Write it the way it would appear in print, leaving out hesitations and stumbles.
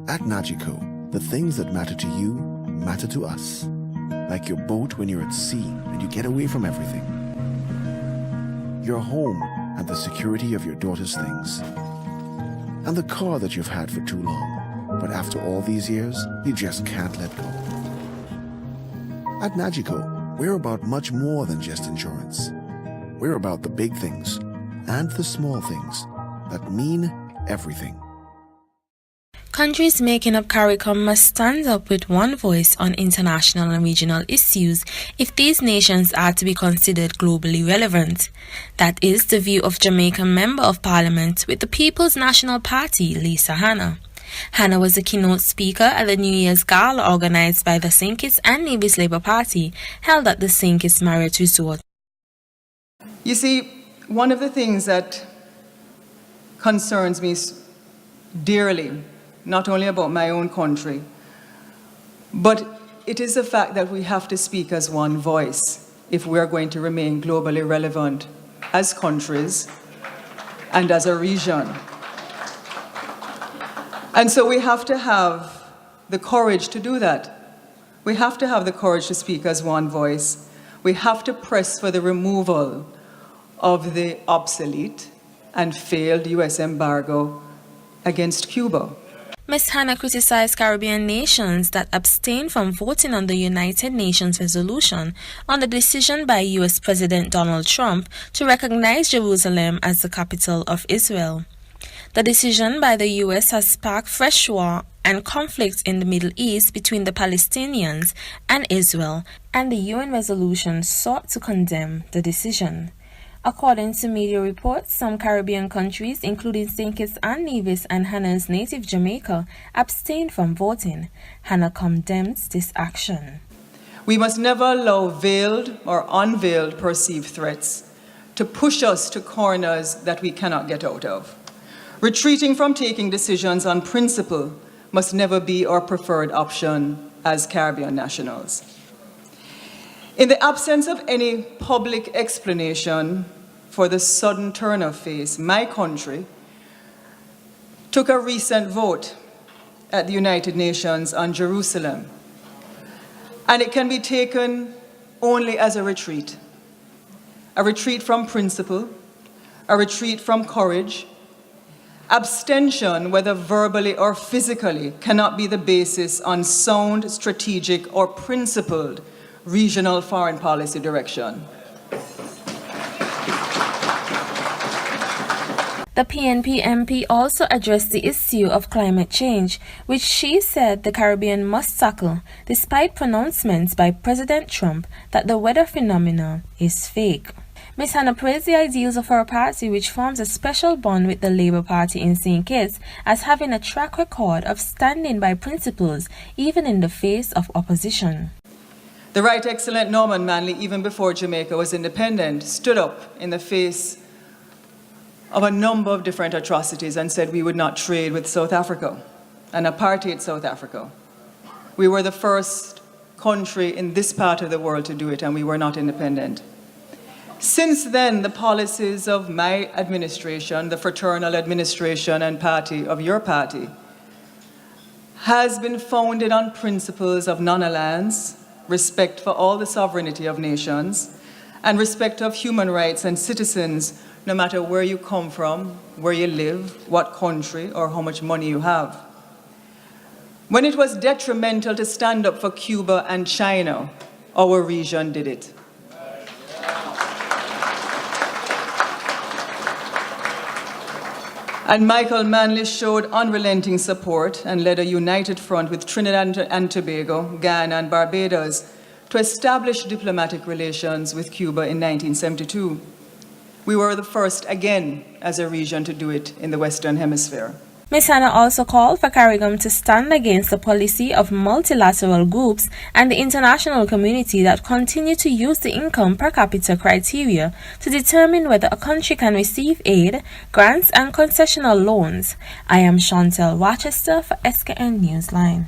At Nagico, the things that matter to you matter to us. Like your boat when you're at sea and you get away from everything. Your home and the security of your daughter's things. And the car that you've had for too long, but after all these years, you just can't let go. At Nagico, we're about much more than just insurance. We're about the big things and the small things that mean everything. Countries making up CARICOM must stand up with one voice on international and regional issues if these nations are to be considered globally relevant. That is the view of Jamaican Member of Parliament with the People's National Party, Lisa Hanna. Hanna was the keynote speaker at the New Year's Gala organized by the St. Kitts and Nevis Labour Party, held at the St. Kitts Marriott Resort. You see, one of the things that concerns me dearly, not only about my own country, but it is the fact that we have to speak as one voice if we are going to remain globally relevant as countries and as a region. And so we have to have the courage to do that. We have to have the courage to speak as one voice. We have to press for the removal of the obsolete and failed U.S. embargo against Cuba. Ms. Hanna criticized Caribbean nations that abstained from voting on the United Nations resolution on the decision by U.S. President Donald Trump to recognize Jerusalem as the capital of Israel. The decision by the U.S. has sparked fresh war and conflict in the Middle East between the Palestinians and Israel, and the UN resolution sought to condemn the decision. According to media reports, some Caribbean countries, including St. Kitts and Nevis and Hanna's native Jamaica, abstained from voting. Hanna condemns this action. We must never allow veiled or unveiled perceived threats to push us to corners that we cannot get out of. Retreating from taking decisions on principle must never be our preferred option as Caribbean nationals. In the absence of any public explanation for the sudden turn of face, my country took a recent vote at the United Nations on Jerusalem, and it can be taken only as a retreat from principle, a retreat from courage. Abstention, whether verbally or physically, cannot be the basis on sound, strategic, or principled regional foreign policy direction. The PNP MP also addressed the issue of climate change, which she said the Caribbean must tackle, despite pronouncements by President Trump that the weather phenomenon is fake. Ms. Hanna praised the ideals of her party, which forms a special bond with the Labour Party in St. Kitts, as having a track record of standing by principles even in the face of opposition. The Right Excellent Norman Manley, even before Jamaica was independent, stood up in the face of a number of different atrocities and said we would not trade with South Africa, an apartheid South Africa. We were the first country in this part of the world to do it, and we were not independent. Since then, the policies of my administration, the fraternal administration and party of your party, has been founded on principles of non-alliance, respect for all the sovereignty of nations, and respect of human rights and citizens, no matter where you come from, where you live, what country, or how much money you have. When it was detrimental to stand up for Cuba and China, our region did it. And Michael Manley showed unrelenting support and led a united front with Trinidad and Tobago, Guyana, and Barbados to establish diplomatic relations with Cuba in 1972. We were the first again as a region to do it in the Western Hemisphere. Ms. Hanna also called for CARICOM to stand against the policy of multilateral groups and the international community that continue to use the income per capita criteria to determine whether a country can receive aid, grants, and concessional loans. I am Chantel Rochester for SKN Newsline.